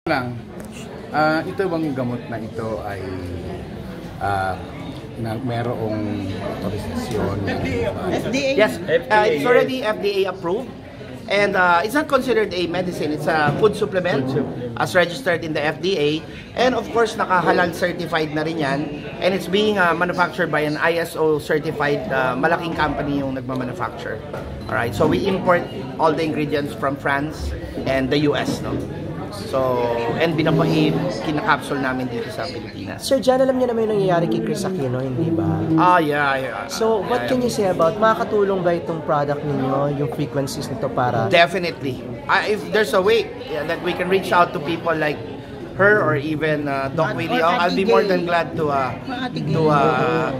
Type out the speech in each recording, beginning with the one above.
lang, ito bang gamot na ito ay merong autorisasyon? FDA? Yes, it's already FDA approved. And it's not considered a medicine, it's a food supplement as registered in the FDA. And of course, naka-halal certified na rin yan. And it's being manufactured by an ISO certified malaking company yung nagmamanufacture. Alright, so we import all the ingredients from France and the US, no? So, and kinakapsule namin dito sa Pilipinas. Sir John, alam niyo naman yung nangyayari kay Chris Aquino, hindi ba? Yeah. So, what can you say about, makakatulong ba itong product ninyo, yung frequencies nito para? Definitely. If there's a way that we can reach out to people like her or even Doc Willie, I'll be more than glad to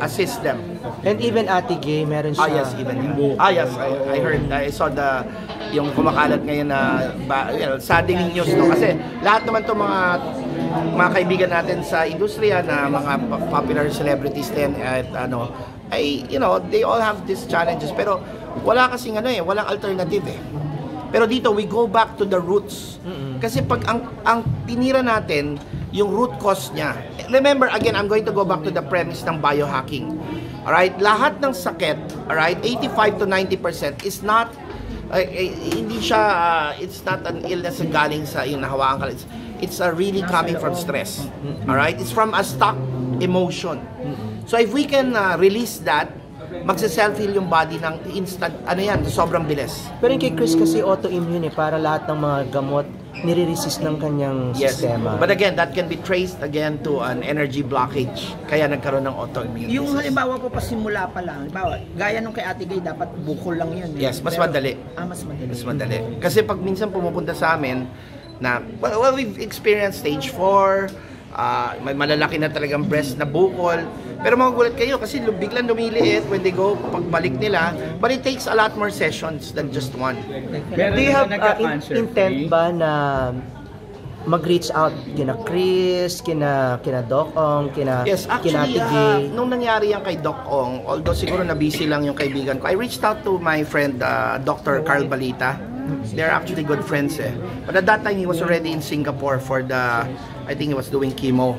assist them. And even Ate Gay, meron siya. Yes, even. Yes, I heard, I saw yung kumakalat ngayon na saddening news, no? Kasi lahat naman to mga kaibigan natin sa industriya na mga popular celebrities din at they all have these challenges, pero wala kasing walang alternative eh. Pero dito we go back to the roots. Kasi pag ang tinira natin yung root cause niya. Remember again, I'm going to go back to the premise ng biohacking. Alright, lahat ng sakit, alright, 85 to 90% is not hindi siya it's not an illness na galing sa yung nahawakan ka. It's really coming from stress. Alright, it's from a stuck emotion. So if we can release that, magse-self-heal yung body ng instant, sobrang bilis. Pero yung kay Chris kasi autoimmune para lahat ng mga gamot nire-resist ng kanyang sistema. But again, that can be traced again to an energy blockage. Kaya nagkaroon ng autoimmune yung disease. Halimbawa po pasimula pa lang, halimbawa, gaya nung kay Ate Gay, dapat bukol lang yun. Yes, mas madali. Mas madali. Mas madali. Kasi pag minsan pumupunta sa amin, na, well, we've experienced stage 4, may malalaki na talagang breast na bukol. Pero magugulat kayo kasi biglang lumiliit when they go pagbalik nila. But it takes a lot more sessions than just one. Do you have intent ba na mag-reach out kina Chris, kina Doc Ong, Yes, actually, nung nangyari yan kay Doc Ong, although siguro na busy lang yung kaibigan ko, I reached out to my friend Dr. Carl Balita. They're actually good friends eh. But at that time, he was already in Singapore for I think he was doing chemo.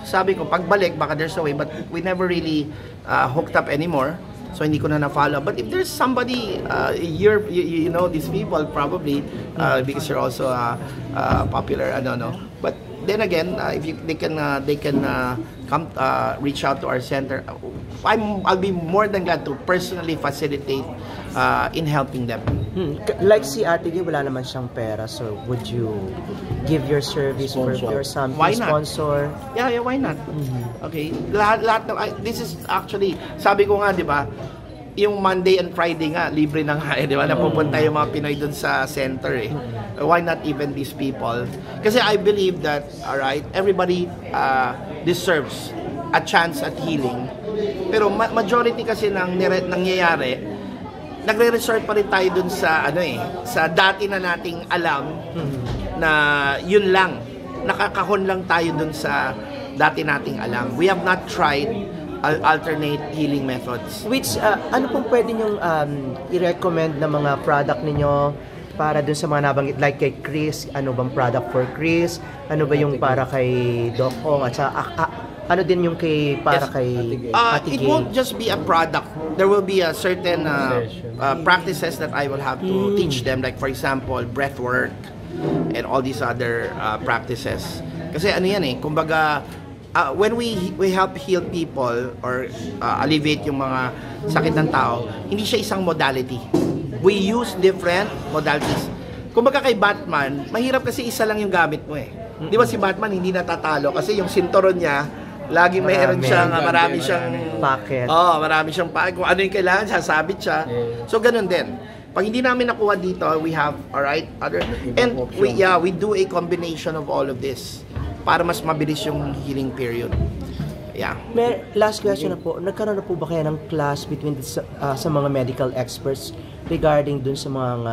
Sabi ko, pagbalik, baka there's a way, but we never really hooked up anymore. So hindi ko na na-follow. But if there's somebody, you know these people probably, because you're also popular, I don't know. But then again, if they can come reach out to our center, I'll be more than glad to personally facilitate in helping them. Like si Ate Gay, wala naman siyang pera, so would you give your service for something? Why not? Sponsor? Yeah, why not? Okay, lahat this is actually, sabi ko nga, di ba, yung Monday and Friday nga, libre na nga, di ba, napupunta yung mga Pinoy dun sa center eh. Why not even these people? Kasi I believe that, alright, everybody deserves a chance at healing. Pero majority kasi ng nangyayari, nagre-resort pa rin tayo dun sa sa dati na nating alam na yun lang, nakakahon lang tayo dun sa dati nating alam. We have not tried alternate healing methods. Which ano pong pwede nyong i-recommend na mga product ninyo para dun sa mga nabanggit, like kay Chris, ano bang product for Chris, ano ba yung para kay Doc Ong, at ano din yung para kay Ate Gay? It won't just be a product. There will be a certain practices that I will have to teach them, like for example, breath work and all these other practices. Kasi ano yan kumbaga, when we help heal people or alleviate yung mga sakit ng tao, hindi siya isang modality. We use different modalities. Kumbaga kay Batman, mahirap kasi isa lang yung gamit mo Di ba si Batman hindi natatalo kasi yung sinturon niya, lagi marami siyang pocket. Marami siyang pocket. Kung ano yung kailangan, sasabit siya. So ganun din. Pag hindi namin nakuha dito, we have and we do a combination of all of this para mas mabilis yung healing period. Yeah. Last question na po, nagkaroon na po ba kaya ng class between sa mga medical experts regarding dun sa mga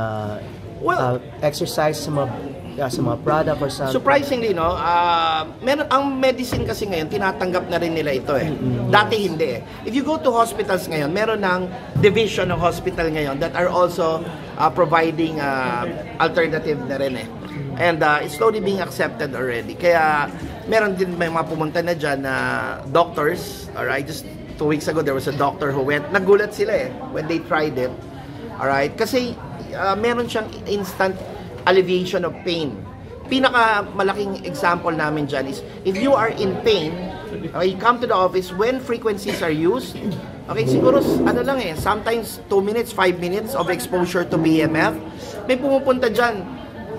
exercise, sa mga product or something? Surprisingly, ang medicine kasi ngayon, tinatanggap na rin nila ito Dati hindi If you go to hospitals ngayon, meron ng division ng hospital ngayon that are also providing alternative na rin And it's slowly being accepted already. Kaya meron din may mga pumunta na dyan na doctors. Alright, just 2 weeks ago there was a doctor who went. Nagulat sila when they tried it. Alright, kasi meron siyang instant alleviation of pain. Pinaka malaking example namin dyan is if you are in pain, okay, you come to the office when frequencies are used. Okay, siguro ano lang sometimes 2 minutes, 5 minutes of exposure to BMF. May pumupunta dyan,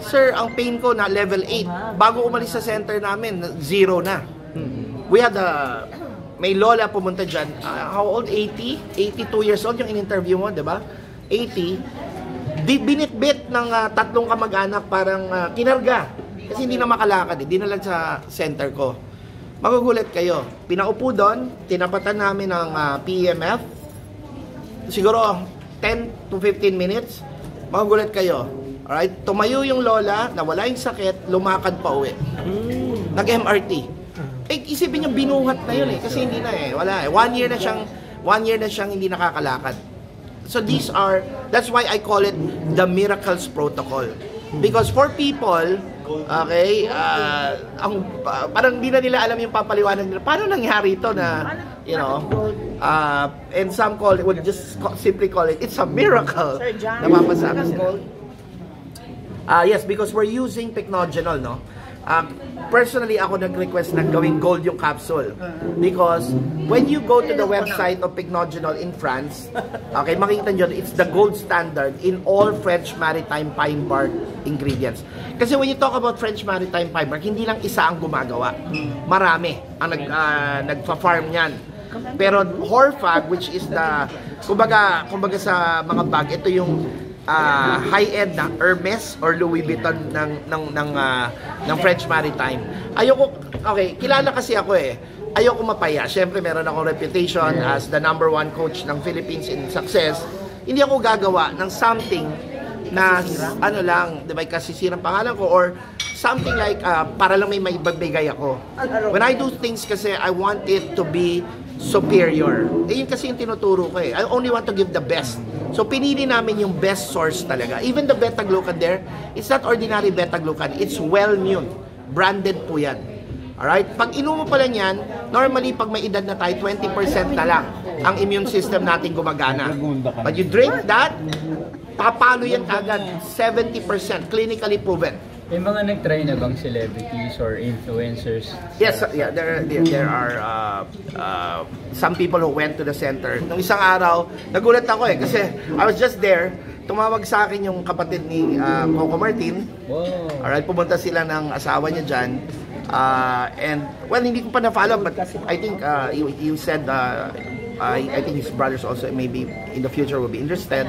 sir, ang pain ko na level 8. Bago umalis sa center namin, 0 na. We had may lola pumunta dyan, how old? 80? 82 years old yung in-interview mo, di ba? 80. Binitbit ng 3 kamag-anak, parang kinarga. Kasi hindi na makalakad, dinala sa center ko. Magugulat kayo. Pinaupo doon, tinapatan namin ng PEMF. Siguro 10 to 15 minutes. Magugulat kayo. Alright? Tumayo yung lola, nawala yung sakit, lumakad pa uwi. Nag-MRT. Isipin yung binuhat na yun kasi hindi na wala 1 year na siyang hindi nakakalakad. So that's why I call it the miracles protocol. Because for people, okay, parang hindi na nila alam yung papaliwanag nila. Paano nangyari ito na, you know, and some would just simply call it, it's a miracle. Sir John, napapasabi sila. Yes, because we're using pycnogenol, no? Personally, ako nag-request na gawing gold yung capsule. Because when you go to the website of pycnogenol in France, okay, makikita nyo, it's the gold standard in all French maritime pine bark ingredients. Kasi when you talk about French maritime pine bark, hindi lang isa ang gumagawa. Marami ang nagpa-farm niyan. Pero Horfag, which is the, kumbaga sa mga bag, ito yung high-end na Hermes or Louis Vuitton ng French Maritime. Okay, kilala kasi ako ayoko mapaya. Siyempre, meron akong reputation as the #1 coach ng Philippines in success. Hindi ako gagawa ng something na ano lang, di ba, kasisirang pangalan ko or something like para lang may maibigay ako. When I do things kasi, I want it to be superior. Yun kasi yung tinuturo ko I only want to give the best. So, pinili namin yung best source talaga. Even the beta-glucan there, it's not ordinary beta-glucan. It's well-known. Branded po yan. Alright? Pag inumo pa lang yan, normally pag may edad na tayo, 20% na lang ang immune system natin gumagana. But you drink that, papalo yan agad. 70% clinically proven. May mga nag-try na bang celebrities or influencers? Yes, yeah, there are some people who went to the center. Nung isang araw, nagulat ako kasi I was just there. Tumawag sa akin yung kapatid ni Coco Martin. Wow. Alright, pumunta sila ng asawa niya dyan. And, well, hindi ko pa na-follow, but I think you said, I think his brothers also maybe in the future will be interested.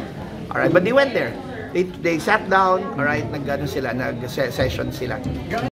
Alright, but they went there. They sat down, alright, nag-session sila.